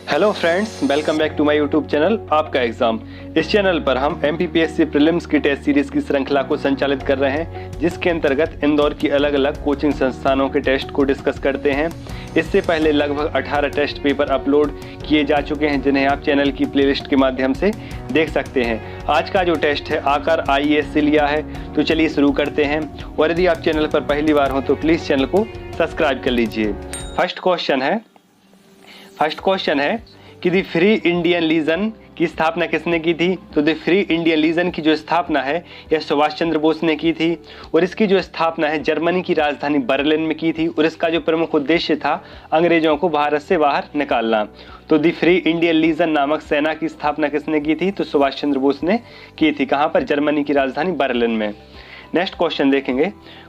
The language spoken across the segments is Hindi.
Hello friends, welcome back to my YouTube channel आपका एग्जाम। इस चैनल पर हम MPPSC प्रीलिम्स की टेस्ट सीरीज की श्रृंखला को संचालित कर रहे हैं, जिसके अंतर्गत इंदौर की अलग अलग कोचिंग संस्थानों के टेस्ट को डिस्कस करते हैं। इससे पहले लगभग 18 टेस्ट पेपर अपलोड किए जा चुके हैं, जिन्हें आप चैनल की प्लेलिस्ट के माध्यम से देख सकते हैं। आज का जो टेस्ट है आकार IAS से लिया है, तो चलिए शुरू करते हैं। और यदि आप चैनल पर पहली बार हो तो प्लीज़ चैनल को सब्सक्राइब कर लीजिए। फर्स्ट क्वेश्चन है कि द फ्री इंडियन लीजन की स्थापना किसने की थी। तो द फ्री इंडियन लीजन की जो स्थापना है यह सुभाष चंद्र बोस ने की थी, और इसकी जो स्थापना है जर्मनी की राजधानी बर्लिन में की थी, और इसका जो प्रमुख उद्देश्य था अंग्रेजों को भारत से बाहर निकालना। तो द फ्री इंडियन लीजन नामक सेना की स्थापना किसने की थी। तो सुभाष चंद्र बोस ने की थी। कहाँ पर? जर्मनी की राजधानी बर्लिन में। नेक्स्ट क्वेश्चन देखेंगे।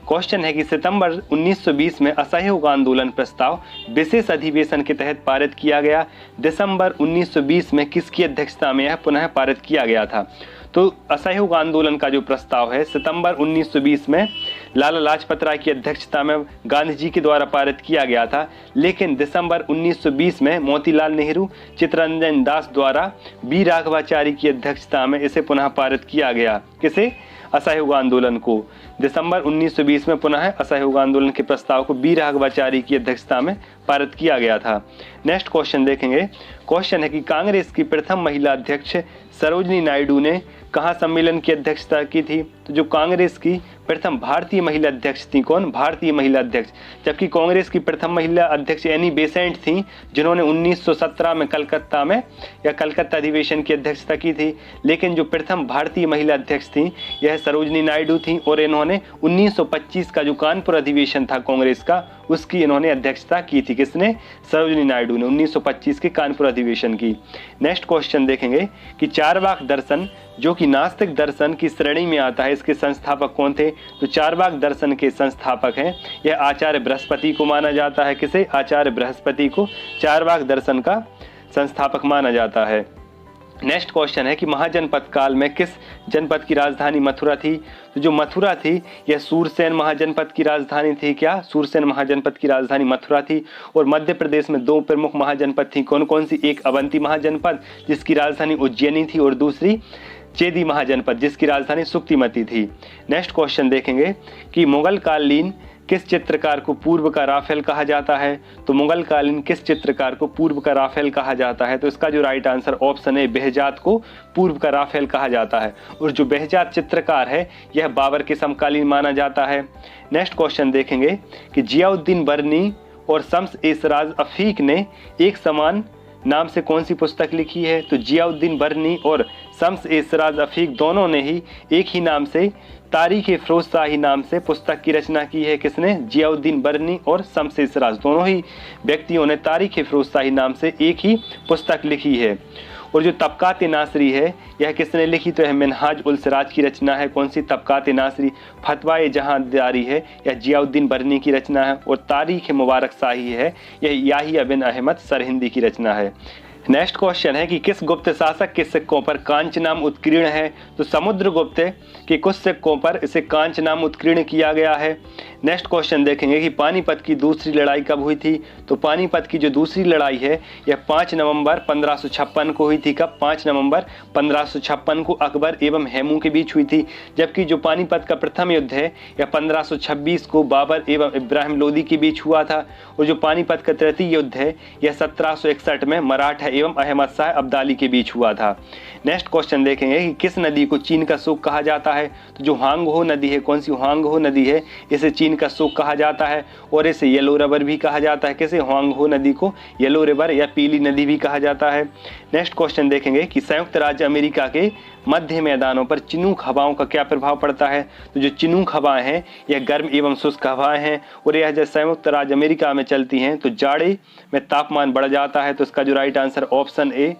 क्वेश्चन है कि सितंबर 1920 में असहयोग आंदोलन प्रस्ताव विशेष अधिवेशन के तहत पारित किया गया। दिसंबर 1920 में किसकी अध्यक्षता में यह पुनः पारित किया गया था। तो असहयोग आंदोलन का जो प्रस्ताव है सितंबर 1920 में लाला लाजपत राय की अध्यक्षता में गांधी जी के द्वारा पारित किया गया था, लेकिन दिसंबर 1920 में मोतीलाल नेहरू, चित्तरंजन दास द्वारा बी राघवाचारी की अध्यक्षता में इसे पुनः पारित किया गया। किसे? असहयोग आंदोलन को। दिसंबर 1920 में पुनः असहयोग आंदोलन के प्रस्ताव को बी राघवाचारी की अध्यक्षता में पारित किया गया था। नेक्स्ट क्वेश्चन देखेंगे। क्वेश्चन है कि कांग्रेस की प्रथम महिला अध्यक्ष सरोजिनी नायडू ने कहाँ सम्मेलन की अध्यक्षता की थी। तो जो कांग्रेस की प्रथम भारतीय महिला अध्यक्ष थी, कौन? भारतीय महिला अध्यक्ष। जबकि कांग्रेस की प्रथम महिला अध्यक्ष एनी बेसेंट थी, जिन्होंने 1917 में कलकत्ता में या कलकत्ता अधिवेशन की अध्यक्षता की थी, लेकिन जो प्रथम भारतीय महिला अध्यक्ष थी यह सरोजिनी नायडू थी, और इन्होंने 1925 का जो कानपुर अधिवेशन था कांग्रेस का, उसकी इन्होंने अध्यक्षता की थी। किसने? सरोजिनी नायडू ने 1925 के कानपुर अधिवेशन की। नेक्स्ट क्वेश्चन देखेंगे कि चारवाक दर्शन जो कि नास्तिक दर्शन की श्रेणी में आता है, इसके संस्थापक कौन थे। तो चारवाक दर्शन के संस्थापक हैं यह आचार्य बृहस्पति को माना जाता है। किसे? आचार्य बृहस्पति को चारवाक दर्शन का संस्थापक माना जाता है। नेक्स्ट क्वेश्चन है कि महाजनपद काल में किस जनपद की राजधानी मथुरा थी। तो जो मथुरा थी यह सूरसेन महाजनपद की राजधानी थी। क्या? सूरसेन महाजनपद की राजधानी मथुरा थी। और मध्य प्रदेश में दो प्रमुख महाजनपद थी। कौन कौन सी? एक अवंती महाजनपद जिसकी राजधानी उज्जैनी थी, और दूसरी चेदी महाजनपद जिसकी राजधानी सुक्तिमती थी। नेक्स्ट क्वेश्चन देखेंगे कि मुगल कालीन किस चित्रकार को पूर्व का राफेल कहा जाता है। तो मुगल कालीन किस चित्रकार को पूर्व का राफेल कहा जाता है। तो इसका जो राइट आंसर ऑप्शन है बेहजात को पूर्व का राफेल कहा जाता है, और जो बेहजात चित्रकार है यह बाबर के समकालीन माना जाता है। नेक्स्ट क्वेश्चन देखेंगे कि जियाउद्दीन बर्नी और शम्स एसराज अफीक ने एक समान नाम से कौन सी पुस्तक लिखी है। तो जियाउद्दीन बर्नी और शम्स एसराज अफीक दोनों ने ही एक ही नाम से तारीख फिरोज शाही नाम से पुस्तक की रचना की है। किसने? जियाउद्दीन बर्नी और शम्स एसराज दोनों ही व्यक्तियों ने तारीख फिरोज शाही नाम से एक ही पुस्तक लिखी है। और जो तबकात नासरी है यह किसने लिखी। तो यह मिनहाज उल सिराज की रचना है। कौन सी? तबकात नासरी। फतवाए जहांदारी है यह जियाउद्दीन बर्नी की रचना है, और तारीख मुबारक शाही है यह याहिया बिन अहमद सरहिंदी की रचना है। नेक्स्ट क्वेश्चन है कि किस गुप्त शासक के सिक्कों पर कांच नाम उत्कीर्ण है। तो समुद्रगुप्त के कुछ सिक्कों पर इसे कांच नाम उत्कीर्ण किया गया है। नेक्स्ट क्वेश्चन देखेंगे कि पानीपत की दूसरी लड़ाई कब हुई थी। तो पानीपत की जो दूसरी लड़ाई है यह 5 नवंबर 1556 को हुई थी। कब? 5 नवंबर 1556 को अकबर एवं हेमू के बीच हुई थी। जबकि जो पानीपत का प्रथम युद्ध है यह 1526 को बाबर एवं इब्राहिम लोदी के बीच हुआ था। और जो पानीपत का तृतीय युद्ध है यह 1761 में मराठा एवं अहमद शाह अब्दाली के बीच हुआ था। नेक्स्ट क्वेश्चन देखेंगे कि किस नदी को चीन का शोक कहा जाता है। तो जो हांगहो नदी है, कौन सी? हांगहो नदी है, इसे चीन का शोक कहा जाता है, और इसे येलो रिवर भी कहा जाता है। किसे? हांगहो नदी को येलो रिवर या पीली नदी भी कहा जाता है। नेक्स्ट क्वेश्चन देखेंगे कि संयुक्त राज्य अमेरिका के मध्य मैदानों पर चिनूक हवाओं का क्या प्रभाव पड़ता है। तो जो चिनूक हवाएं हैं यह गर्म एवं शुष्क हवाएं हैं, और यह जब संयुक्त राज्य अमेरिका में चलती हैं तो जाड़े में तापमान बढ़ जाता है। तो इसका जो राइट आंसर ऑप्शन ए।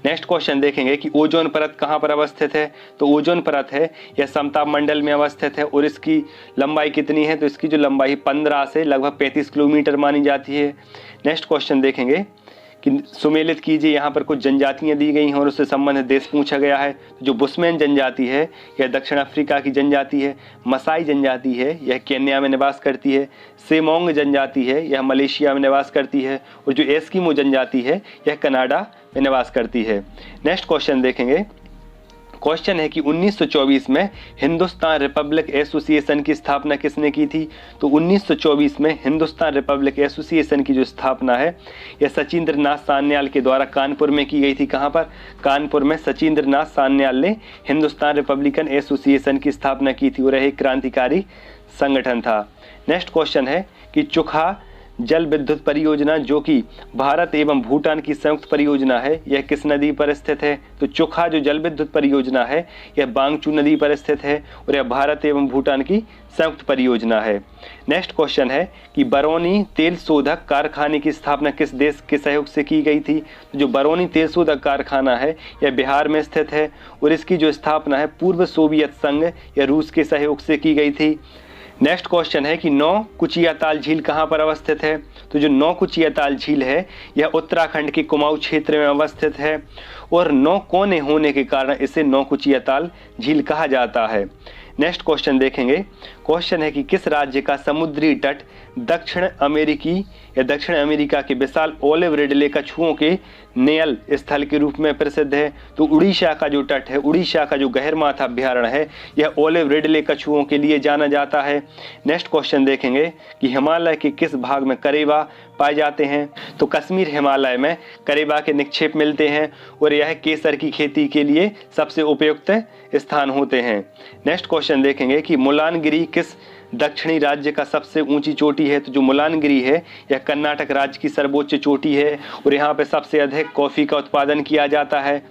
नेक्स्ट क्वेश्चन देखेंगे कि ओजोन परत कहाँ पर अवस्थित है। तो ओजोन परत है यह समताप मंडल में अवस्थित है, और इसकी लंबाई कितनी है। तो इसकी जो लंबाई 15 से लगभग 35 किलोमीटर मानी जाती है। नेक्स्ट क्वेश्चन देखेंगे कि सुमेलित कीजिए। यहाँ पर कुछ जनजातियाँ दी गई हैं और उससे संबंधित देश पूछा गया है। तो जो बुशमैन जनजाति है यह दक्षिण अफ्रीका की जनजाति है। मसाई जनजाति है यह केन्या में निवास करती है। सेमोंग जनजाति है यह मलेशिया में निवास करती है। और जो एस्किमो जनजाति है यह कनाडा में निवास करती है। नेक्स्ट क्वेश्चन देखेंगे। क्वेश्चन है कि 1924 में हिंदुस्तान रिपब्लिक एसोसिएशन की स्थापना किसने की थी? तो 1924 में हिंदुस्तान रिपब्लिक एसोसिएशन की जो स्थापना है यह सचिंद्र नाथ सान्याल के द्वारा कानपुर में की गई थी। कहाँ पर? कानपुर में सचिंद्र नाथ सान्याल ने हिंदुस्तान रिपब्लिकन एसोसिएशन की स्थापना की थी और यह एक क्रांतिकारी संगठन था। नेक्स्ट क्वेश्चन है कि चुखा जल विद्युत परियोजना जो कि भारत एवं भूटान की संयुक्त परियोजना है यह किस नदी पर स्थित है? तो चुखा जो जल विद्युत परियोजना है यह बांगचू नदी पर स्थित है और यह भारत एवं भूटान की संयुक्त परियोजना है। नेक्स्ट क्वेश्चन है कि बरौनी तेल शोधक कारखाने की स्थापना किस देश के सहयोग से की गई थी? तो जो बरौनी तेल शोधक कारखाना है यह बिहार में स्थित है और इसकी जो स्थापना है पूर्व सोवियत संघ या रूस के सहयोग से की गई थी। नेक्स्ट क्वेश्चन है कि नौ कुचिया ताल झील कहाँ पर अवस्थित है? तो जो नौ कुचिया ताल झील है यह उत्तराखंड के कुमाऊं क्षेत्र में अवस्थित है और 9 कोने होने के कारण इसे नौ कुचिया ताल झील कहा जाता है। नेक्स्ट क्वेश्चन देखेंगे। क्वेश्चन है कि किस राज्य का समुद्री तट दक्षिण अमेरिका के विशाल ओलिव रिडले कछुओं के नेयल स्थल के रूप में प्रसिद्ध है? तो उड़ीसा का जो तट है, उड़ीसा का जो गहरमाथा अभ्यारण्य है यह ओलिव रिडले कछुओं के लिए जाना जाता है। नेक्स्ट क्वेश्चन देखेंगे कि हिमालय के किस भाग में करेबा पाए जाते हैं? तो कश्मीर हिमालय में करेबा के निक्षेप मिलते हैं और यह केसर की खेती के लिए सबसे उपयुक्त स्थान होते हैं। नेक्स्ट क्वेश्चन देखेंगे कि मुलानगिरी किस दक्षिणी राज्य का सबसे ऊंची चोटी है? तो जो मुलानगिरी है यह कर्नाटक राज्य की सर्वोच्च चोटी है और यहाँ पे सबसे अधिक कॉफी का उत्पादन किया जाता है।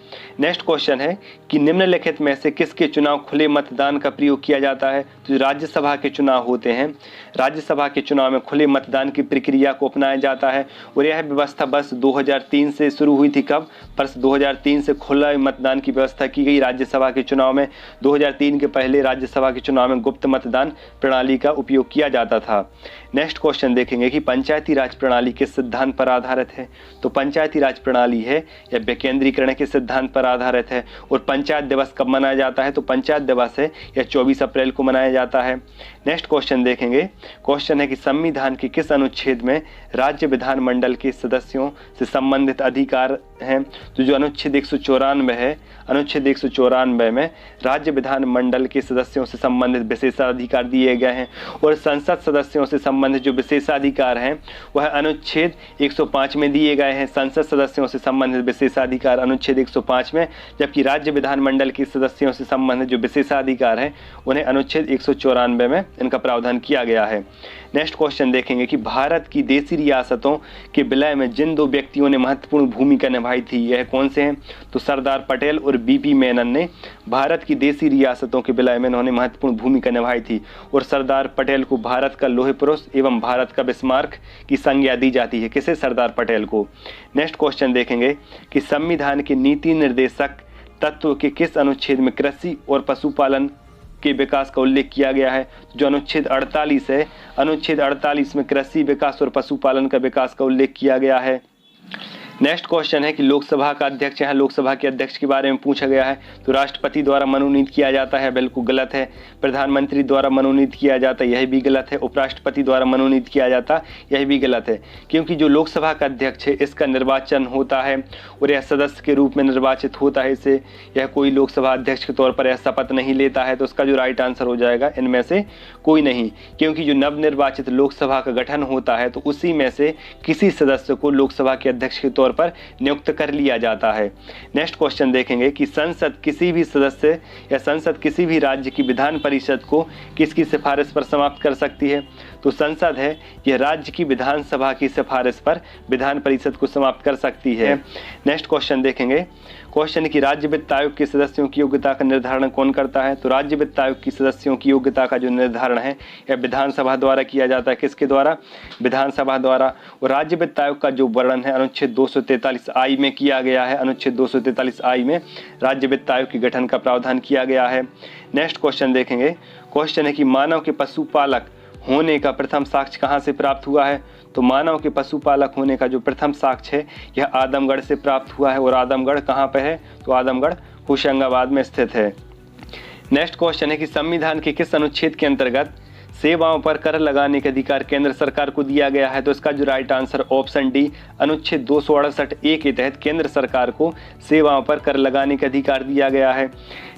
नेक्स्ट क्वेश्चन है कि निम्नलिखित में से किसके चुनाव खुले मतदान का प्रयोग किया जाता है? तो राज्यसभा के चुनाव होते हैं, राज्यसभा के चुनाव में खुले मतदान की प्रक्रिया को अपनाया जाता है और यह व्यवस्था वर्ष 2003 से शुरू हुई थी। कब? वर्ष 2003 से खुला मतदान की व्यवस्था की गई राज्यसभा के चुनाव में। 2003 के पहले राज्यसभा के चुनाव में गुप्त मतदान प्रणाली का उपयोग किया जाता था। नेक्स्ट क्वेश्चन देखेंगे कि पंचायती राज प्रणाली किस सिद्धांत पर आधारित है? तो पंचायती राज प्रणाली है यह विकेंद्रीकरण के सिद्धांत पर आधारित है। और पंचायत दिवस कब मनाया जाता है? तो पंचायत दिवस है यह 24 अप्रैल को मनाया जाता है। नेक्स्ट क्वेश्चन देखेंगे। क्वेश्चन है कि संविधान के किस अनुच्छेद में राज्य विधानमंडल के सदस्यों से संबंधित अधिकार हैं? तो जो अनुच्छेद 194 है, अनुच्छेद 194 में राज्य विधानमंडल के सदस्यों से संबंधित विशेषाधिकार दिए गए हैं और संसद सदस्यों से संबंधित जो विशेषाधिकार हैं वह अनुच्छेद 105 में दिए गए हैं। संसद सदस्यों से संबंधित विशेषाधिकार अनुच्छेद 105 में, जबकि राज्य विधानमंडल के सदस्यों से संबंधित जो विशेषाधिकार हैं उन्हें अनुच्छेद 194 में इनका प्रावधान किया गया है। नेक्स्ट क्वेश्चन देखेंगे कि भारत की देशी रियासतों के विलय में जिन 2 व्यक्तियों ने महत्वपूर्ण भूमिका निभाई थी यह कौन से हैं? तो सरदार पटेल और बीपी मेनन ने भारत की देशी रियासतों के विलय में उन्होंने महत्वपूर्ण भूमिका निभाई थी और सरदार पटेल को भारत का लौह पुरुष एवं भारत का बिस्मार्क की संज्ञा दी जाती है। किसे? सरदार पटेल को। नेक्स्ट क्वेश्चन देखेंगे कि संविधान के नीति निर्देशक तत्व के किस अनुच्छेद में कृषि और पशुपालन के विकास का उल्लेख किया गया है? जो अनुच्छेद 48 है, अनुच्छेद 48 में कृषि विकास और पशुपालन का विकास का उल्लेख किया गया है। नेक्स्ट क्वेश्चन है कि लोकसभा का अध्यक्ष, यहाँ लोकसभा के अध्यक्ष के बारे में पूछा गया है। तो राष्ट्रपति द्वारा मनोनीत किया जाता है, बिल्कुल गलत है। प्रधानमंत्री द्वारा मनोनीत किया जाता है, यह भी गलत है। उपराष्ट्रपति द्वारा मनोनीत किया जाता, यह भी गलत है, क्योंकि जो लोकसभा का अध्यक्ष है इसका निर्वाचन होता है और यह सदस्य के रूप में निर्वाचित होता है। इसे यह कोई लोकसभा अध्यक्ष के तौर पर यह शपथ नहीं लेता है। तो उसका जो राइट आंसर हो जाएगा इनमें से कोई नहीं, क्योंकि जो नवनिर्वाचित लोकसभा का गठन होता है तो उसी में से किसी सदस्य को लोकसभा के अध्यक्ष के तौर पर नियुक्त कर लिया जाता है। नेक्स्ट क्वेश्चन देखेंगे कि संसद किसी भी सदस्य या संसद किसी भी राज्य की विधान परिषद को किसकी सिफारिश पर समाप्त कर सकती है? तो संसद है यह राज्य की विधानसभा की सिफारिश पर विधान परिषद को समाप्त कर सकती है। नेक्स्ट क्वेश्चन देखेंगे। क्वेश्चन कि राज्य वित्त आयोग के सदस्यों की योग्यता का निर्धारण कौन करता है? तो राज्य वित्त आयोग की सदस्यों की योग्यता का जो निर्धारण है यह विधानसभा द्वारा किया जाता है। किसके द्वारा? विधानसभा द्वारा। और राज्य वित्त आयोग का जो वर्णन है अनुच्छेद 243I में किया गया है। अनुच्छेद 243I में राज्य वित्त आयोग के गठन का प्रावधान किया गया है। नेक्स्ट क्वेश्चन देखेंगे। क्वेश्चन है कि मानव के पशुपालक होने का प्रथम साक्ष्य कहाँ से प्राप्त हुआ है? तो मानव के पशुपालक होने का जो प्रथम साक्ष्य है यह आदमगढ़ से प्राप्त हुआ है। और आदमगढ़ कहाँ पे है? तो आदमगढ़ होशंगाबाद में स्थित है। नेक्स्ट क्वेश्चन है कि संविधान के किस अनुच्छेद के अंतर्गत सेवाओं पर कर लगाने का अधिकार केंद्र सरकार को दिया गया है? तो इसका जो राइट आंसर ऑप्शन डी, अनुच्छेद 268 के तहत केंद्र सरकार को सेवाओं पर कर लगाने का अधिकार दिया गया है।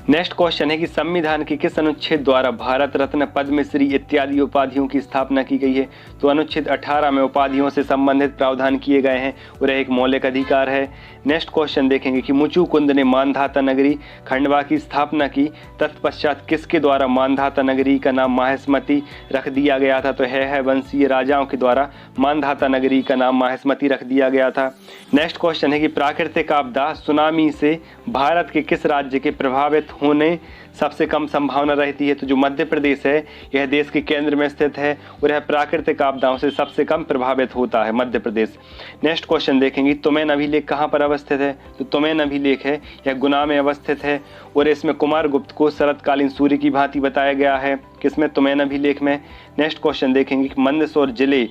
नेक्स्ट क्वेश्चन है कि संविधान के किस अनुच्छेद द्वारा भारत रत्न, पद्मश्री इत्यादि उपाधियों की स्थापना की गई है? तो अनुच्छेद 18 में उपाधियों से संबंधित प्रावधान किए गए हैं और यह एक मौलिक अधिकार है। नेक्स्ट क्वेश्चन देखेंगे कि मुचुकुंद ने मानधाता नगरी खंडवा की स्थापना की, तत्पश्चात किसके द्वारा मानधाता नगरी का नाम माहिष्मती रख दिया गया था? तो है वंशीय राजाओं के द्वारा मानधाता नगरी का नाम माहिष्मती रख दिया गया था। नेक्स्ट क्वेश्चन है कि प्राकृतिक आपदा सुनामी से भारत के किस राज्य के प्रभावित होने सबसे कम संभावना रहती है? तो जो मध्य प्रदेश है यह देश के केंद्र में स्थित है और यह प्राकृतिक आपदाओं से सबसे कम प्रभावित होता है, मध्य प्रदेश। नेक्स्ट क्वेश्चन देखेंगे तुमैन अभिलेख कहाँ पर अवस्थित है? तो तुमैन अभिलेख है यह गुना में अवस्थित है और इसमें कुमारगुप्त को शरतकालीन सूर्य की भांति बताया गया है। किसमें? तुमैन अभिलेख में। नेक्स्ट क्वेश्चन देखेंगे कि मंदसौर जिले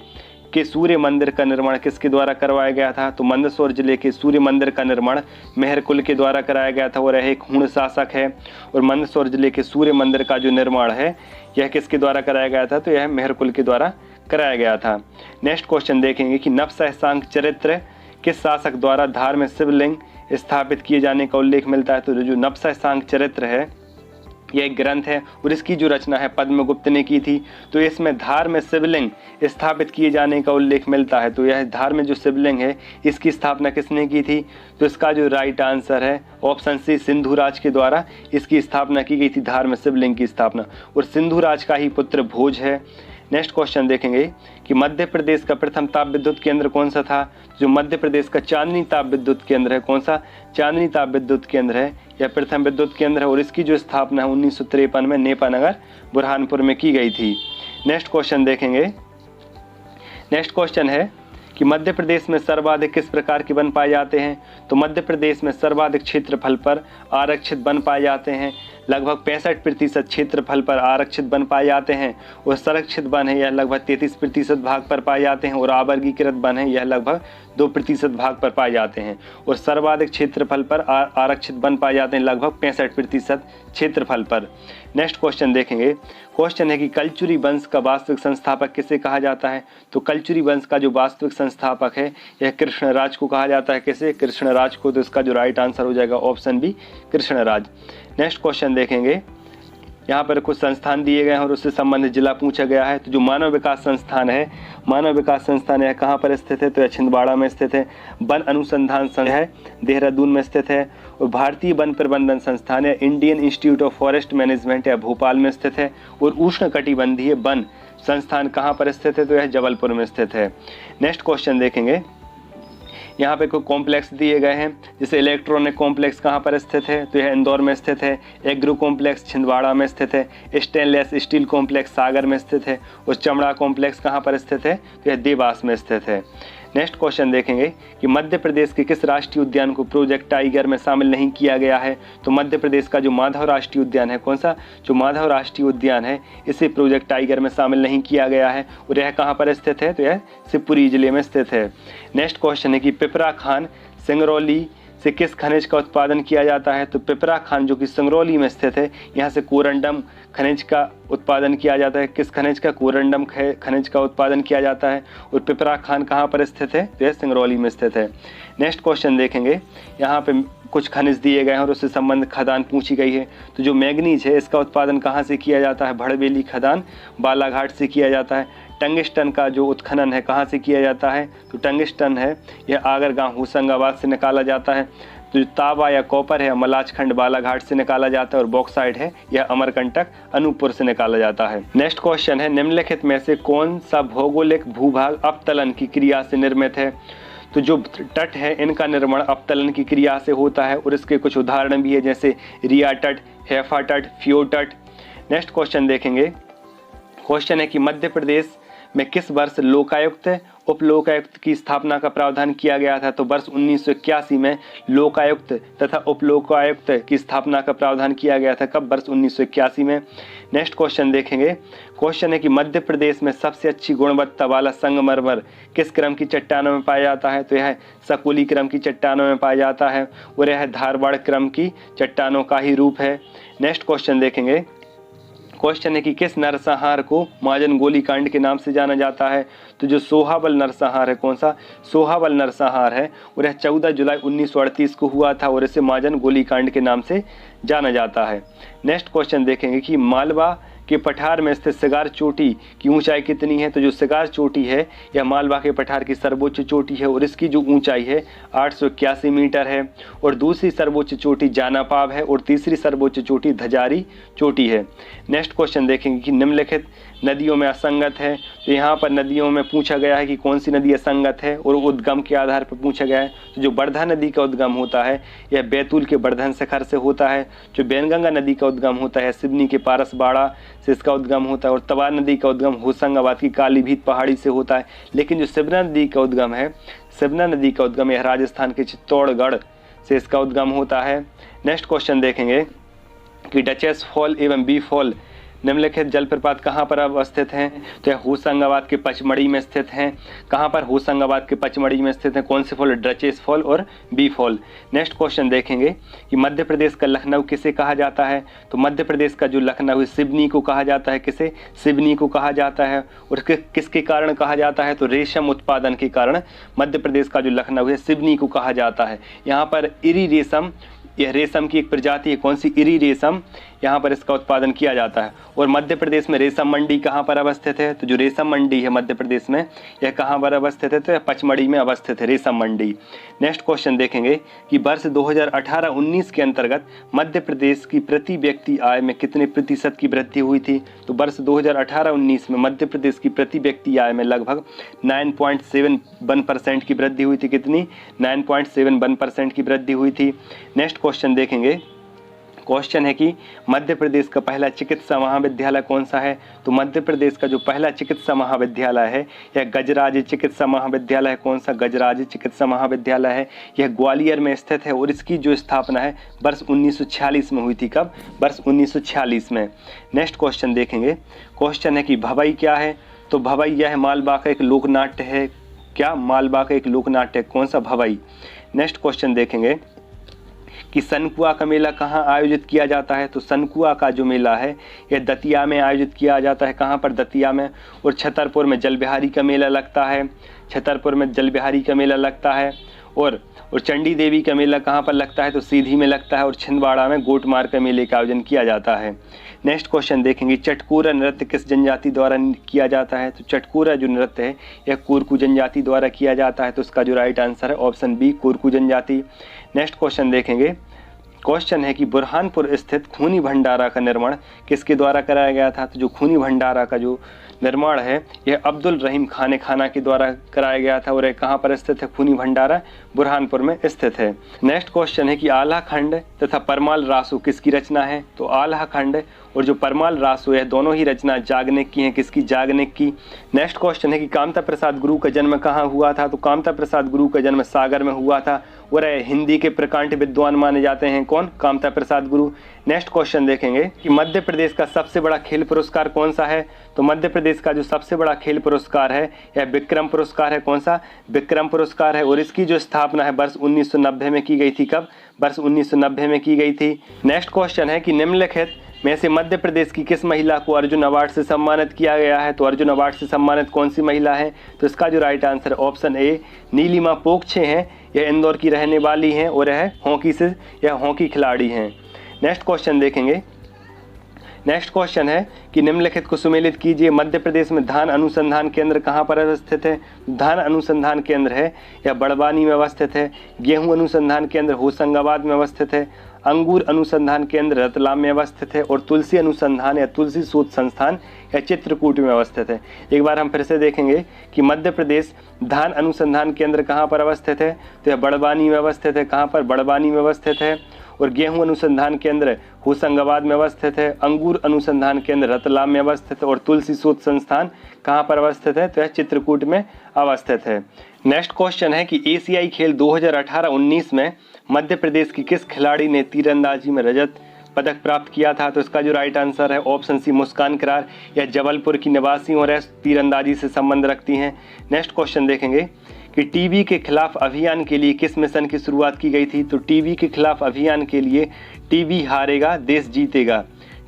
के सूर्य मंदिर का निर्माण किसके द्वारा करवाया गया था? तो मंदसौर जिले के सूर्य मंदिर का निर्माण मेहरकुल के द्वारा कराया गया था और यह एक हूण शासक है। और मंदसौर जिले के सूर्य मंदिर का जो निर्माण है यह किसके द्वारा कराया गया था? तो यह मेहरकुल के द्वारा कराया गया था। नेक्स्ट क्वेश्चन देखेंगे कि नवसहसांक चरित्र किस शासक द्वारा धार में शिवलिंग स्थापित किए जाने का उल्लेख मिलता है? तो जो नवसहसांक चरित्र है यह एक ग्रंथ है और इसकी जो रचना है पद्मगुप्त ने की थी। तो इसमें धार में शिवलिंग स्थापित किए जाने का उल्लेख मिलता है। तो यह धार में जो शिवलिंग है इसकी स्थापना किसने की थी? तो इसका जो राइट आंसर है ऑप्शन सी, सिंधुराज के द्वारा इसकी स्थापना की गई थी, धार में शिवलिंग की स्थापना। और सिंधुराज का ही पुत्र भोज है। नेक्स्ट क्वेश्चन देखेंगे कि मध्य प्रदेश का प्रथम ताप विद्युत केंद्र कौन सा था? जो मध्य प्रदेश का चांदनी ताप विद्युत केंद्र है, कौन सा? चांदनी ताप विद्युत केंद्र है, यह प्रथम विद्युत केंद्र है और इसकी जो स्थापना है 1953 में नेपानगर बुरहानपुर में की गई थी। नेक्स्ट क्वेश्चन देखेंगे। नेक्स्ट क्वेश्चन है कि मध्य प्रदेश में सर्वाधिक किस प्रकार के वन पाए जाते हैं? तो मध्य प्रदेश में सर्वाधिक क्षेत्रफल पर आरक्षित वन पाए जाते हैं। लगभग 65% क्षेत्रफल पर आरक्षित वन पाए जाते हैं और संरक्षित वन है यह लगभग 33% भाग पर पाए जाते हैं और आवर्गीकृत वन है यह लगभग 2% भाग पर पाए जाते हैं। और सर्वाधिक क्षेत्रफल पर आरक्षित वन पाए जाते हैं लगभग 65% क्षेत्रफल पर। नेक्स्ट क्वेश्चन देखेंगे। क्वेश्चन है कि कलचुरी वंश का वास्तविक संस्थापक किसे कहा जाता है? तो कलचुरी वंश का जो वास्तविक संस्थापक है यह कृष्णराज को कहा जाता है। कैसे? कृष्णराज को। तो इसका जो राइट आंसर हो जाएगा option B, Krishnaraj. Next question देखेंगे। यहाँ पर कुछ संस्थान दिए गए हैं और उससे संबंधित जिला पूछा गया है। तो जो मानव विकास संस्थान है, मानव विकास संस्थान यह कहाँ पर स्थित है? तो यह छिंदवाड़ा में स्थित है। वन अनुसंधान संस्थान है देहरादून में स्थित है। और भारतीय वन प्रबंधन संस्थान है Indian institute of forest management यह भोपाल में स्थित है। और उष्णकटिबंधीय वन संस्थान कहाँ पर स्थित है? तो यह जबलपुर में स्थित है। नेक्स्ट क्वेश्चन देखेंगे। यहाँ पे कोई कॉम्प्लेक्स दिए गए हैं, जैसे इलेक्ट्रॉनिक कॉम्प्लेक्स कहाँ पर स्थित है? तो यह इंदौर में स्थित है। एग्रो कॉम्प्लेक्स छिंदवाड़ा में स्थित है। स्टेनलेस स्टील कॉम्प्लेक्स सागर में स्थित है। और चमड़ा कॉम्प्लेक्स कहाँ पर स्थित है? तो यह देवास में स्थित है। नेक्स्ट क्वेश्चन देखेंगे कि मध्य प्रदेश के किस राष्ट्रीय उद्यान को प्रोजेक्ट टाइगर में शामिल नहीं किया गया है? तो मध्य प्रदेश का जो माधव राष्ट्रीय उद्यान है, कौन सा? जो माधव राष्ट्रीय उद्यान है इसे प्रोजेक्ट टाइगर में शामिल नहीं किया गया है। और यह कहाँ पर स्थित है? तो यह शिवपुरी जिले में स्थित है। नेक्स्ट क्वेश्चन है कि पिपरा खान सिंगरौली से किस खनिज का उत्पादन किया जाता है? तो पिपरा खान जो कि सिंगरौली में स्थित है यहाँ से कोरंडम खनिज का उत्पादन किया जाता है। किस खनिज का? कोरंडम खनिज का उत्पादन किया जाता है। और पिपरा खान कहाँ पर स्थित है? तो यह सिंगरौली में स्थित है। नेक्स्ट क्वेश्चन देखेंगे। यहाँ पे कुछ खनिज दिए गए हैं और उससे संबंधित खदान पूछी गई है। तो जो मैग्नीज है इसका उत्पादन कहाँ से किया जाता है? भड़बेली खदान बालाघाट से किया जाता है। टंगिस्टन का जो उत्खनन है कहाँ से किया जाता है? तो टंगिस्टन है यह आगरगांव होशंगाबाद से निकाला जाता है। तो तांबा या कॉपर है मलाचखंड बालाघाट से निकाला जाता है। और बॉक्साइट है यह अमरकंटक अनूपपुर से निकाला जाता है। नेक्स्ट क्वेश्चन है निम्नलिखित में से कौन सा भौगोलिक भूभाग अपतलन की क्रिया से निर्मित है? तो जो तट है इनका निर्माण अपतलन की क्रिया से होता है और इसके कुछ उदाहरण भी है, जैसे रिया तट, हैफा तट, फ्योर तट। नेक्स्ट क्वेश्चन देखेंगे। क्वेश्चन है कि मध्य प्रदेश में किस वर्ष लोकायुक्त उप लोकायुक्त की स्थापना का प्रावधान किया गया था? तो वर्ष 1981 में लोकायुक्त तथा उप लोकायुक्त की स्थापना का प्रावधान किया गया था। कब? वर्ष 1981 में। नेक्स्ट क्वेश्चन देखेंगे। क्वेश्चन है कि मध्य प्रदेश में सबसे अच्छी गुणवत्ता वाला संगमरमर किस क्रम की चट्टानों में पाया जाता है? तो यह सकुली क्रम की चट्टानों में पाया जाता है और यह धारवाड़ क्रम की चट्टानों का ही रूप है। नेक्स्ट क्वेश्चन देखेंगे। क्वेश्चन है कि किस नरसंहार को महाजन गोलीकांड के नाम से जाना जाता है? तो जो सोहाबल नरसंहार है, कौन सा? सोहाबल नरसंहार है और यह 14 जुलाई 1938 को हुआ था और इसे महाजन गोलीकांड के नाम से जाना जाता है। नेक्स्ट क्वेश्चन देखेंगे कि मालवा के पठार में स्थित सिगार चोटी की ऊंचाई कितनी है? तो जो सिगार चोटी है यह मालवा के पठार की सर्वोच्च चोटी है और इसकी जो ऊंचाई है 881 मीटर है। और दूसरी सर्वोच्च चोटी जानापाव है और तीसरी सर्वोच्च चोटी धजारी चोटी है। नेक्स्ट क्वेश्चन देखेंगे कि निम्नलिखित नदियों में असंगत है। तो यहाँ पर नदियों में पूछा गया है कि कौन सी नदी असंगत है और उद्गम के आधार पर पूछा गया है। तो जो बरधा नदी का उद्गम होता है यह बैतूल के बर्धन शिखर से होता है। जो बैनगंगा नदी का उद्गम होता है सिवनी के पारसबाड़ा से इसका उद्गम होता है। और तवा नदी का उद्गम होशंगाबाद की कालीभीत पहाड़ी से होता है। लेकिन जो सिवना नदी का उद्गम है, सिवना नदी का उद्गम यह राजस्थान के चित्तौड़गढ़ से इसका उद्गम होता है। नेक्स्ट क्वेश्चन देखेंगे कि डचेस फॉल एवं बी फॉल निम्नलिखित जलप्रपात कहाँ पर अवस्थित हैं? तो यह होशंगाबाद के पचमढ़ी में स्थित हैं। कहाँ पर? होशंगाबाद के पचमढ़ी में स्थित हैं। कौन से फॉल? डचेस फॉल और बी फॉल। नेक्स्ट क्वेश्चन देखेंगे कि मध्य प्रदेश का लखनऊ किसे कहा जाता है? तो मध्य प्रदेश का जो लखनऊ है सिवनी को कहा जाता है। किसे? सिवनी को कहा जाता है। और किसके कारण कहा जाता है? तो रेशम उत्पादन के कारण मध्य प्रदेश का जो लखनऊ है सिवनी को कहा जाता है। यहाँ पर इरी रेशम, यह रेशम की एक प्रजाति है। कौन सी? इरी रेशम, यहाँ पर इसका उत्पादन किया जाता है। और मध्य प्रदेश में रेशम मंडी कहाँ पर अवस्थित है? तो जो रेशम मंडी है मध्य प्रदेश में यह कहाँ पर अवस्थित है? तो यह पचमढ़ी में अवस्थित है रेशम मंडी। नेक्स्ट क्वेश्चन देखेंगे कि वर्ष 2018-19 के अंतर्गत मध्य प्रदेश की प्रति व्यक्ति आय में कितने प्रतिशत की वृद्धि हुई थी? तो वर्ष 2018-19 में मध्य प्रदेश की प्रति व्यक्ति आय में लगभग 9.71% की वृद्धि हुई थी। कितनी? 9.71% की वृद्धि हुई थी। नेक्स्ट क्वेश्चन देखेंगे। क्वेश्चन है कि मध्य प्रदेश का पहला चिकित्सा महाविद्यालय कौन सा है? तो मध्य प्रदेश का जो पहला चिकित्सा महाविद्यालय है यह गजराज चिकित्सा महाविद्यालय है। कौन सा? गजराज चिकित्सा महाविद्यालय है। यह ग्वालियर में स्थित है और इसकी जो स्थापना है वर्ष 1946 में हुई थी। कब? वर्ष 1946 में। नेक्स्ट क्वेश्चन देखेंगे। क्वेश्चन है कि भवई क्या है? तो भवई यह मालवा का एक लोकनाट्य है। क्या? मालवा का एक लोकनाट्य है। कौन सा? भवई। नेक्स्ट क्वेश्चन देखेंगे कि सनकुआ का मेला कहाँ आयोजित किया जाता है? तो सनकुआ का जो मेला है यह दतिया में आयोजित किया जाता है। कहाँ पर? दतिया में। और छतरपुर में जलबिहारी का मेला लगता है। छतरपुर में जलबिहारी का मेला लगता है। और चंडी देवी का मेला कहाँ पर लगता है? तो सीधी में लगता है। और छिंदवाड़ा में गोटमार का मेले का आयोजन किया जाता है। नेक्स्ट क्वेश्चन देखेंगे। चटकोरा नृत्य किस जनजाति द्वारा किया जाता है? तो चटकोरा जो नृत्य है यह कोरकू जनजाति द्वारा किया जाता है। तो इसका जो राइट आंसर है ऑप्शन बी, कोरकू जनजाति। नेक्स्ट क्वेश्चन देखेंगे। क्वेश्चन है कि बुरहानपुर स्थित खूनी भंडारा का निर्माण किसके द्वारा कराया गया था? तो जो खूनी भंडारा का जो निर्माण है यह अब्दुल रहीम खाना के द्वारा कराया गया था। और यह कहाँ पर स्थित है? खूनी भंडारा बुरहानपुर में स्थित है। नेक्स्ट क्वेश्चन है कि आल्हा खंड तथा परमाल रासू किसकी रचना है? तो आल्हा खंड और जो परमाल रासू है दोनों ही रचना जागनिक की हैं। किसकी? जागनिक की। नेक्स्ट क्वेश्चन है कि कामता प्रसाद गुरु का जन्म कहाँ हुआ था? तो कामता प्रसाद गुरु का जन्म सागर में हुआ था और हिंदी के प्रकांड विद्वान माने जाते हैं। कौन? कामता प्रसाद गुरु। नेक्स्ट क्वेश्चन देखेंगे कि मध्य प्रदेश का सबसे बड़ा खेल पुरस्कार कौन सा है? तो मध्य प्रदेश का जो सबसे बड़ा खेल पुरस्कार है यह विक्रम पुरस्कार है। कौन सा? विक्रम पुरस्कार है। और इसकी जो स्थापना है वर्ष 1990 में की गई थी। कब? वर्ष 1990 में की गई थी। नेक्स्ट क्वेश्चन है कि निम्नलिखित में से मध्य प्रदेश की किस महिला को अर्जुन अवार्ड से सम्मानित किया गया है? तो अर्जुन अवार्ड से सम्मानित कौन सी महिला है? तो इसका जो राइट आंसर ऑप्शन ए नीलिमा पोगछे हैं। यह इंदौर की रहने वाली हैं और यह हॉकी खिलाड़ी हैं। नेक्स्ट क्वेश्चन देखेंगे। नेक्स्ट क्वेश्चन है कि निम्नलिखित को सुमेलित कीजिए। मध्य प्रदेश में धान अनुसंधान केंद्र कहाँ पर अवस्थित है? धान अनुसंधान केंद्र है यह बड़वानी में अवस्थित है। गेहूं अनुसंधान केंद्र होशंगाबाद में अवस्थित है। अंगूर अनुसंधान केंद्र रतलाम में अवस्थित है। और तुलसी अनुसंधान या तुलसी शोध संस्थान या चित्रकूट में अवस्थित है। एक बार हम फिर से देखेंगे कि मध्य प्रदेश धान अनुसंधान केंद्र कहाँ पर अवस्थित है? तो यह बड़वानी में अवस्थित है। कहाँ पर? बड़वानी में अवस्थित है। और गेहूं अनुसंधान केंद्र होशंगाबाद में अवस्थित है। अंगूर अनुसंधान केंद्र रतलाम में अवस्थित है। और तुलसी शोध संस्थान कहाँ पर अवस्थित है? तो यह चित्रकूट में अवस्थित है। नेक्स्ट क्वेश्चन है कि एशियाई खेल 2018-19 में मध्य प्रदेश की किस खिलाड़ी ने तीरंदाजी में रजत पदक प्राप्त किया था? तो इसका जो राइट आंसर है ऑप्शन सी मुस्कान करार। यह जबलपुर की निवासी और यह तीरंदाजी से संबंध रखती हैं। नेक्स्ट क्वेश्चन देखेंगे कि टीबी के खिलाफ अभियान के लिए किस मिशन की शुरुआत की गई थी? तो टीबी के खिलाफ अभियान के लिए टीबी हारेगा देश जीतेगा,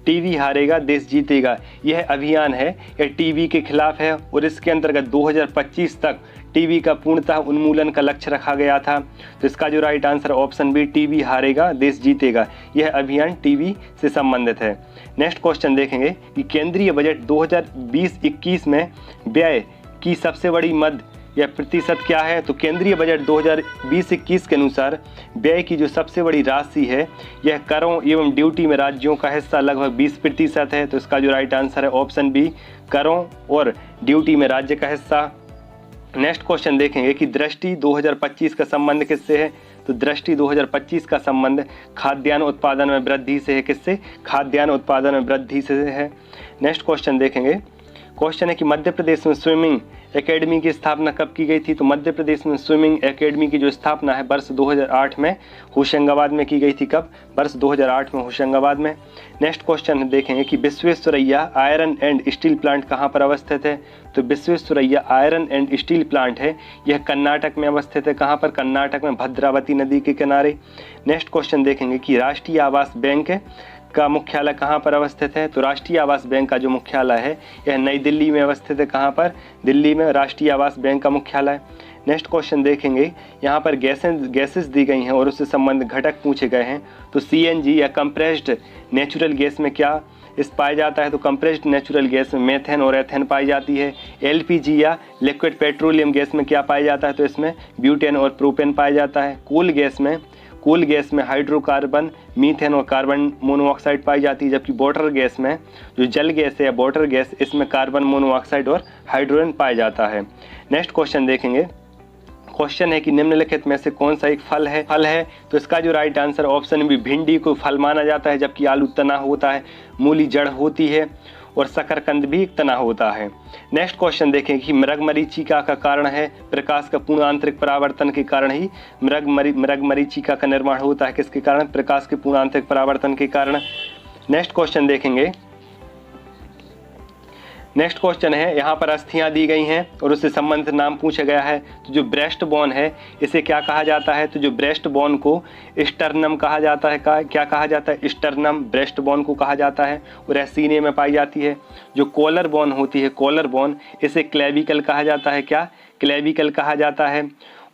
टीबी हारेगा देश जीतेगा यह अभियान है, यह टीबी के खिलाफ है। और इसके अंतर्गत 2025 तक टीबी का पूर्णतः उन्मूलन का लक्ष्य रखा गया था। तो इसका जो right answer option B TB हारेगा देश जीतेगा, यह अभियान टीबी से संबंधित है। नेक्स्ट क्वेश्चन देखेंगे कि केंद्रीय बजट 2020-21 में व्यय की सबसे बड़ी मद या प्रतिशत क्या है? तो केंद्रीय बजट 2020-21 के अनुसार व्यय की जो सबसे बड़ी राशि है यह करों एवं ड्यूटी में राज्यों का हिस्सा लगभग 20% है। तो इसका जो राइट आंसर है ऑप्शन बी करों और ड्यूटी में राज्य का हिस्सा। नेक्स्ट क्वेश्चन देखेंगे कि दृष्टि 2025 का संबंध किससे है? तो दृष्टि 2025 का संबंध खाद्यान्न उत्पादन में वृद्धि से है। किससे? खाद्यान्न उत्पादन में वृद्धि से है। नेक्स्ट क्वेश्चन देखेंगे, क्वेश्चन है कि मध्य प्रदेश में स्विमिंग एकेडमी की स्थापना कब की गई थी? तो मध्य प्रदेश में स्विमिंग एकेडमी की जो स्थापना है वर्ष 2008 में होशंगाबाद में की गई थी। कब? वर्ष 2008 में होशंगाबाद में। नेक्स्ट क्वेश्चन देखेंगे कि Visvesvaraya iron and steel plant कहाँ पर अवस्थित है? तो Visvesvaraya iron and steel plant है यह कर्नाटक में अवस्थित है। कहाँ पर? कर्नाटक में भद्रावती नदी के किनारे। नेक्स्ट क्वेश्चन देखेंगे कि राष्ट्रीय आवास बैंक का मुख्यालय कहाँ पर अवस्थित है? तो राष्ट्रीय आवास बैंक का जो मुख्यालय है यह नई दिल्ली में अवस्थित है। कहाँ पर? दिल्ली में राष्ट्रीय आवास बैंक का मुख्यालय। नेक्स्ट क्वेश्चन देखेंगे, यहाँ पर गैसेस दी गई हैं और उससे संबंधित घटक पूछे गए हैं। तो सीएनजी या कंप्रेस्ड नेचुरल गैस में क्या इस पाया जाता है? तो कंप्रेस्ड नेचुरल गैस में मेथेन और एथेन पाई जाती है। एलपीजी या लिक्विड पेट्रोलियम गैस में क्या पाया जाता है? तो इसमें ब्यूटेन और प्रोपेन पाया जाता है। कूल गैस में हाइड्रोकार्बन, मीथेन और कार्बन मोनोऑक्साइड पाई जाती है। जबकि वाटर गैस में जो जल गैस है या वाटर गैस इसमें कार्बन मोनोऑक्साइड और हाइड्रोजन पाया जाता है। नेक्स्ट क्वेश्चन देखेंगे, क्वेश्चन है कि निम्नलिखित में से कौन सा एक फल है? तो इसका जो राइट आंसर ऑप्शन बी भिंडी को फल माना जाता है, जबकि आलू तना होता है, मूली जड़ होती है और शकरकंद भी एक तना होता है। नेक्स्ट क्वेश्चन देखें कि मृगमरीचिका का कारण है प्रकाश का पूर्ण आंतरिक परावर्तन के कारण ही मृगमरीचिका का निर्माण होता है। किसके कारण? प्रकाश के पूर्ण आंतरिक परावर्तन के कारण। नेक्स्ट क्वेश्चन देखेंगे, नेक्स्ट क्वेश्चन है यहाँ पर अस्थियां दी गई हैं और उससे संबंधित नाम पूछा गया है। तो जो ब्रेस्ट बोन है इसे क्या कहा जाता है? तो जो ब्रेस्ट बोन को स्टर्नम कहा जाता है। क्या कहा जाता है? स्टर्नम ब्रेस्ट बोन को कहा जाता है और यह सीने में पाई जाती है। जो कॉलर बोन होती है, कॉलर बोन, इसे क्लेविकल कहा जाता है। क्या? क्लेविकल कहा जाता है।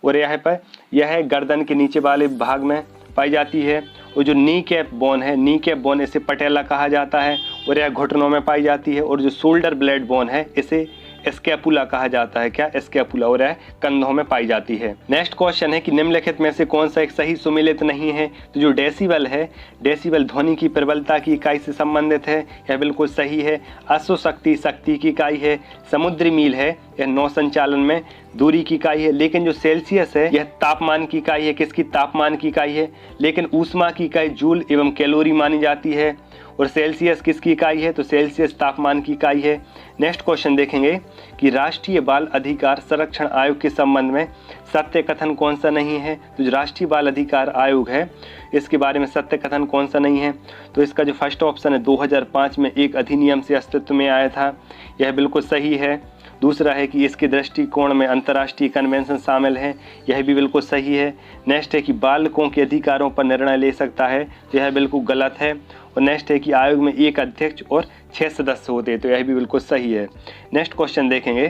और यह गर्दन के नीचे वाले भाग में पाई जाती है। और जो नी कैप बोन है, नी कैप बोन इसे पटेला कहा जाता है और यह घुटनों में पाई जाती है। और जो शोल्डर ब्लेड बोन है इसे स्कैपुला कहा जाता है। क्या? स्कैपुला, और यह कंधों में पाई जाती है। नेक्स्ट क्वेश्चन है कि निम्नलिखित में से कौन सा एक सही सुमेलित नहीं है? तो जो डेसिबल है, डेसिबल ध्वनि की प्रबलता की इकाई से संबंधित है, यह बिल्कुल सही है। अश्वशक्ति शक्ति की इकाई है। समुद्री मील है, यह नौ संचालन में दूरी की इकाई है। लेकिन जो सेल्सियस है यह तापमान की इकाई है। किसकी? तापमान की इकाई है। लेकिन ऊष्मा की इकाई जूल एवं कैलोरी मानी जाती है। और सेल्सियस किसकी इकाई है? तो सेल्सियस तापमान की इकाई है। नेक्स्ट क्वेश्चन देखेंगे कि राष्ट्रीय बाल अधिकार संरक्षण आयोग के संबंध में सत्य कथन कौन सा नहीं है? तो जो राष्ट्रीय बाल अधिकार आयोग है इसके बारे में सत्य कथन कौन सा नहीं है? तो इसका जो फर्स्ट ऑप्शन है 2005 में एक अधिनियम से अस्तित्व में आया था, यह बिल्कुल सही है। दूसरा है कि इसके दृष्टिकोण में अंतर्राष्ट्रीय कन्वेंशन शामिल है, यह भी बिल्कुल सही है। नेक्स्ट है कि बालकों के अधिकारों पर निर्णय ले सकता है, तो यह बिल्कुल गलत है। और नेक्स्ट है कि आयोग में एक अध्यक्ष और 6 सदस्य होते हैं, तो यह भी बिल्कुल सही है। नेक्स्ट क्वेश्चन देखेंगे,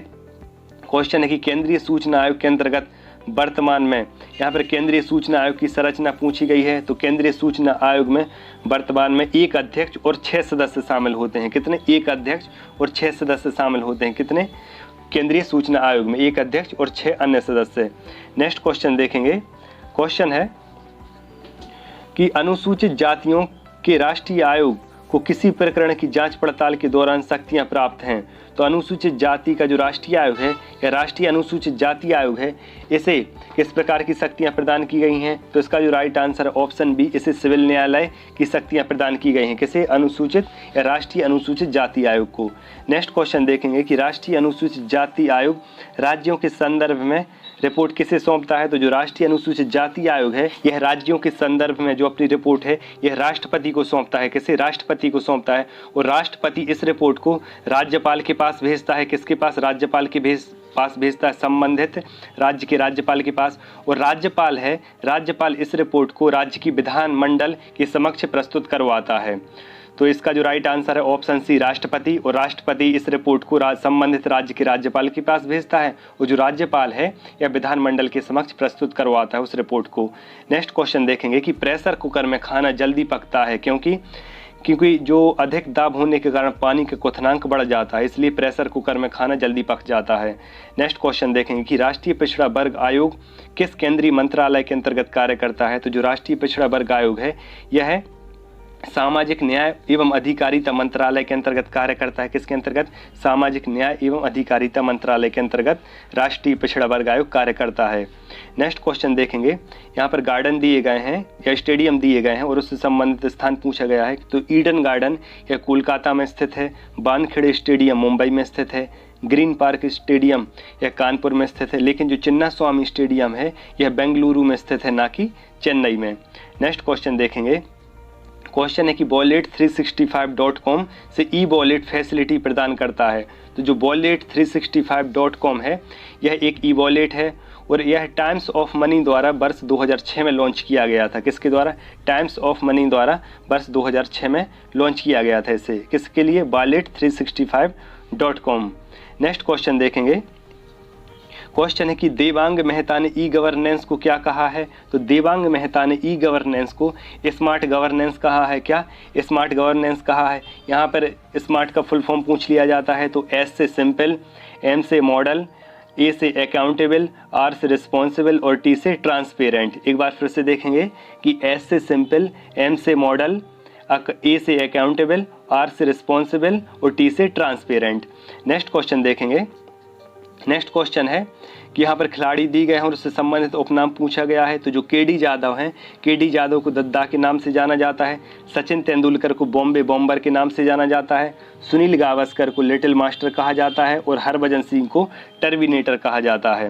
क्वेश्चन है कि केंद्रीय सूचना आयोग के अंतर्गत वर्तमान में, यहाँ पर केंद्रीय सूचना आयोग की संरचना पूछी गई है। तो केंद्रीय सूचना आयोग में वर्तमान में एक अध्यक्ष और 6 सदस्य शामिल होते हैं। कितने? एक अध्यक्ष और 6 सदस्य शामिल होते हैं। कितने? केंद्रीय सूचना आयोग में एक अध्यक्ष और 6 अन्य सदस्य। नेक्स्ट क्वेश्चन देखेंगे, क्वेश्चन है कि अनुसूचित जातियों के राष्ट्रीय आयोग को किसी प्रकरण की जांच पड़ताल के दौरान शक्तियां प्राप्त हैं? तो अनुसूचित जाति का जो राष्ट्रीय आयोग है या राष्ट्रीय अनुसूचित जाति आयोग है, इसे किस प्रकार की शक्तियां प्रदान की गई हैं? तो इसका जो राइट आंसर है ऑप्शन बी, इसे सिविल न्यायालय की शक्तियां प्रदान की गई हैं। किसे? अनुसूचित या राष्ट्रीय अनुसूचित जाति आयोग को। नेक्स्ट क्वेश्चन देखेंगे कि राष्ट्रीय अनुसूचित जाति आयोग राज्यों के संदर्भ में रिपोर्ट किसे सौंपता है? तो जो राष्ट्रीय अनुसूचित जाति आयोग है यह राज्यों के संदर्भ में जो अपनी रिपोर्ट है यह राष्ट्रपति को सौंपता है। किसे? राष्ट्रपति को सौंपता है। और राष्ट्रपति इस रिपोर्ट को राज्यपाल के पास भेजता है। किसके पास? राज्यपाल के पास भेजता है, संबंधित राज्य के राज्यपाल के पास। और राज्यपाल इस रिपोर्ट को राज्य की विधानमंडल के समक्ष प्रस्तुत करवाता है। तो इसका जो राइट आंसर है ऑप्शन सी, राष्ट्रपति। और राष्ट्रपति इस रिपोर्ट को संबंधित राज्य के राज्यपाल के पास भेजता है और जो राज्यपाल है या विधानमंडल के समक्ष प्रस्तुत करवाता है उस रिपोर्ट को। नेक्स्ट क्वेश्चन देखेंगे कि प्रेशर कुकर में खाना जल्दी पकता है क्योंकि जो अधिक दाब होने के कारण पानी का क्वथनांक बढ़ जाता है, इसलिए प्रेशर कुकर में खाना जल्दी पक जाता है। नेक्स्ट क्वेश्चन देखेंगे कि राष्ट्रीय पिछड़ा वर्ग आयोग किस केंद्रीय मंत्रालय के अंतर्गत कार्य करता है? तो जो राष्ट्रीय पिछड़ा वर्ग आयोग है यह सामाजिक न्याय एवं अधिकारिता मंत्रालय के अंतर्गत कार्य करता है। किसके अंतर्गत? सामाजिक न्याय एवं अधिकारिता मंत्रालय के अंतर्गत राष्ट्रीय पिछड़ा वर्ग आयोग कार्य करता है। नेक्स्ट क्वेश्चन देखेंगे, यहाँ पर गार्डन दिए गए हैं या स्टेडियम दिए गए हैं और उससे संबंधित स्थान पूछा गया है। तो ईडन गार्डन या कोलकाता में स्थित है, वानखेड़े स्टेडियम मुंबई में स्थित है, ग्रीन पार्क स्टेडियम या कानपुर में स्थित है, लेकिन जो चिन्ना स्वामी स्टेडियम है यह बेंगलुरु में स्थित है, ना कि चेन्नई में। नेक्स्ट क्वेश्चन देखेंगे, क्वेश्चन है कि wallet365.com से ई वॉलेट फैसिलिटी प्रदान करता है। तो जो wallet365.com है यह एक ई वॉलेट है और यह टाइम्स ऑफ मनी द्वारा वर्ष 2006 में लॉन्च किया गया था। किसके द्वारा? टाइम्स ऑफ मनी द्वारा वर्ष 2006 में लॉन्च किया गया था इसे। किसके लिए? wallet365.com। नेक्स्ट क्वेश्चन देखेंगे, क्वेश्चन है कि देवांग मेहता ने ई गवर्नेंस को क्या कहा है? तो देवांग मेहता ने ई गवर्नेंस को स्मार्ट गवर्नेंस कहा है। क्या? स्मार्ट गवर्नेंस कहा है। यहाँ पर स्मार्ट का फुल फॉर्म पूछ लिया जाता है। तो एस से सिंपल, एम से मॉडल, ए से अकाउंटेबल, आर से रिस्पॉन्सिबल और टी से ट्रांसपेरेंट। एक बार फिर से देखेंगे कि एस से सिंपल, एम से मॉडल, ए से अकाउंटेबल, आर से रिस्पॉन्सिबल और टी से ट्रांसपेरेंट। नेक्स्ट क्वेश्चन देखेंगे, नेक्स्ट क्वेश्चन है कि यहाँ पर खिलाड़ी दी गए हैं और उससे संबंधित उपनाम पूछा गया है। तो जो केडी यादव हैं, केडी यादव को दद्दा के नाम से जाना जाता है, सचिन तेंदुलकर को बॉम्बे बॉम्बर के नाम से जाना जाता है, सुनील गावस्कर को लिटिल मास्टर कहा जाता है और हरभजन सिंह को टर्मिनेटर कहा जाता है।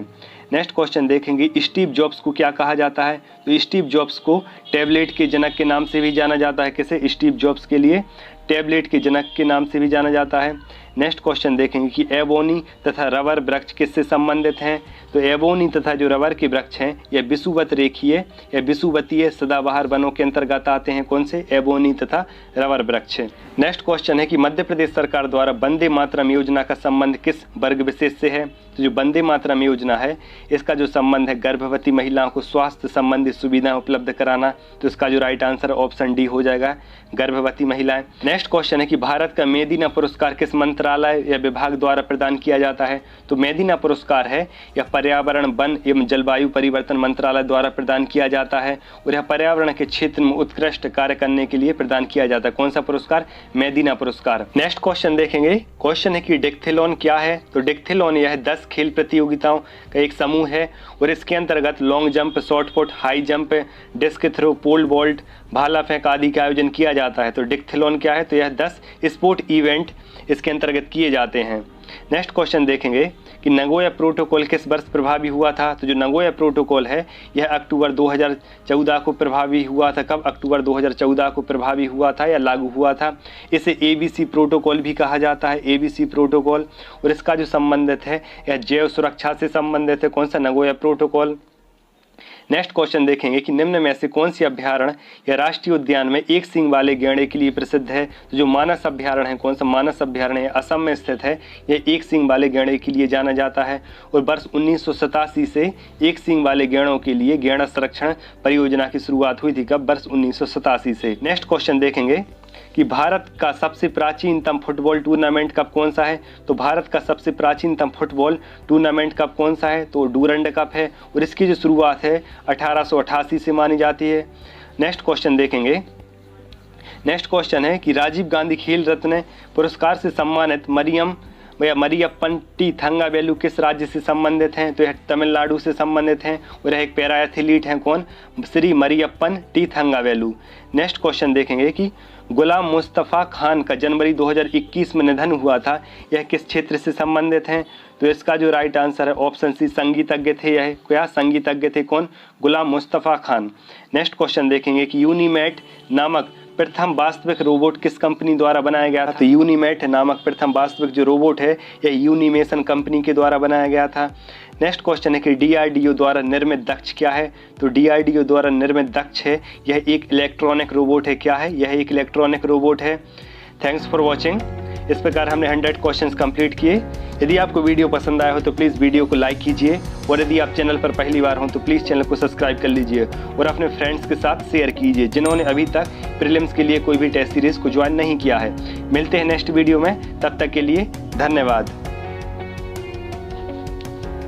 नेक्स्ट क्वेश्चन देखेंगे, स्टीव जॉब्स को क्या कहा जाता है? तो स्टीव जॉब्स को टैबलेट के जनक के नाम से भी जाना जाता है। किसे? स्टीव जॉब्स के लिए टैबलेट के जनक के नाम से भी जाना जाता है। नेक्स्ट क्वेश्चन देखेंगे कि एबोनी तथा रबर वृक्ष किससे संबंधित हैं? तो एबोनी तथा जो रबर के वृक्ष हैं यह विषुवत रेखीय या विषुवतीय सदाबहार वनों के अंतर्गत आते हैं। कौन से? एबोनी तथा रबर वृक्ष। नेक्स्ट क्वेश्चन है कि मध्य प्रदेश सरकार द्वारा वंदे मातरम योजना का संबंध किस वर्ग विशेष से है? तो जो वंदे मातरम योजना है इसका जो संबंध है गर्भवती महिलाओं को स्वास्थ्य संबंधी सुविधाएं उपलब्ध कराना। तो इसका जो राइट आंसर ऑप्शन डी हो जाएगा, गर्भवती महिलाएं। नेक्स्ट क्वेश्चन है कि भारत का मेदिना पुरस्कार किस मंत्रालय या विभाग द्वारा प्रदान किया जाता है? तो मेदिना पुरस्कार है यह पर्यावरण, वन एवं जलवायु परिवर्तन मंत्रालय द्वारा प्रदान किया जाता है और यह पर्यावरण के क्षेत्र में उत्कृष्ट कार्य करने के लिए प्रदान किया जाता है। कौन सा पुरस्कार? मेदिना पुरस्कार। नेक्स्ट क्वेश्चन देखेंगे, क्वेश्चन है कि डिक्थेलॉन क्या है? तो डिक्थेलॉन यह 10 खेल प्रतियोगिताओं का एक समूह है और इसके अंतर्गत long jump, shot put, high jump, disc throw, pole vault, भाला फेंक आदि का आयोजन किया जाता है। तो डिक्थेलॉन क्या है? तो यह 10 स्पोर्ट इवेंट इसके अंतर्गत किए जाते हैं। नेक्स्ट क्वेश्चन देखेंगे कि नगोया प्रोटोकॉल किस वर्ष प्रभावी हुआ था? तो जो नगोया प्रोटोकॉल है यह अक्टूबर 2014 को प्रभावी हुआ था। कब? अक्टूबर 2014 को प्रभावी हुआ था या लागू हुआ था। इसे एबीसी प्रोटोकॉल भी कहा जाता है, एबीसी प्रोटोकॉल। और इसका जो संबंधित है यह जैव सुरक्षा से संबंधित है। कौन सा? Nagoya protocol. नेक्स्ट क्वेश्चन देखेंगे कि निम्न में से कौन सी अभ्यारण्य या राष्ट्रीय उद्यान में एक सींग वाले गैंडे के लिए प्रसिद्ध है? तो जो मानस अभ्यारण्य है, कौन सा मानस अभ्यारण्य है? असम में स्थित है। यह एक सींग वाले गैंडे के लिए जाना जाता है और वर्ष 1987 से एक सींग वाले गैंडों के लिए गैंडा संरक्षण परियोजना की शुरुआत हुई थी। कब? वर्ष 1987 से। नेक्स्ट क्वेश्चन देखेंगे कि भारत का सबसे प्राचीनतम फुटबॉल टूर्नामेंट कप कौन सा है? तो भारत का सबसे प्राचीनतम फुटबॉल टूर्नामेंट कप कौन सा है? तो डूरंड कप है और इसकी जो शुरुआत है 1888 से मानी जाती है। नेक्स्ट क्वेश्चन देखेंगे नेक्स्ट क्वेश्चन है कि राजीव गांधी खेल रत्न पुरस्कार से सम्मानित मरियप्पन टी थंगावेलु किस राज्य से संबंधित हैं? तो यह तमिलनाडु से संबंधित हैं और यह एक पैरा एथलीट हैं। कौन? Shri Mariyappan T Thangavelu. Next question देखेंगे कि गुलाम मुस्तफ़ा खान का जनवरी 2021 में निधन हुआ था, यह किस क्षेत्र से संबंधित हैं? तो इसका जो राइट आंसर है ऑप्शन सी, संगीतज्ञ थे। यह क्या संगीतज्ञ थे? कौन? गुलाम मुस्तफ़ा खान। नेक्स्ट क्वेश्चन देखेंगे कि यूनीमेट नामक प्रथम वास्तविक रोबोट किस कंपनी द्वारा बनाया गया था? तो यूनीमेट नामक प्रथम वास्तविक जो रोबोट है यह यूनिमेशन कंपनी के द्वारा बनाया गया था। नेक्स्ट क्वेश्चन है कि डीआरडीओ द्वारा निर्मित दक्ष क्या है? तो डीआरडीओ द्वारा निर्मित दक्ष है यह एक इलेक्ट्रॉनिक रोबोट है। क्या है? यह एक इलेक्ट्रॉनिक रोबोट है। Thanks for watching. इस प्रकार हमने 100 क्वेश्चंस कंप्लीट किए। यदि आपको वीडियो पसंद आया हो तो प्लीज़ वीडियो को लाइक कीजिए और यदि आप चैनल पर पहली बार हो तो प्लीज़ चैनल को सब्सक्राइब कर लीजिए और अपने फ्रेंड्स के साथ शेयर कीजिए जिन्होंने अभी तक प्रीलिम्स के लिए कोई भी टेस्ट सीरीज़ को ज्वाइन नहीं किया है। मिलते हैं नेक्स्ट वीडियो में, तब तक के लिए धन्यवाद।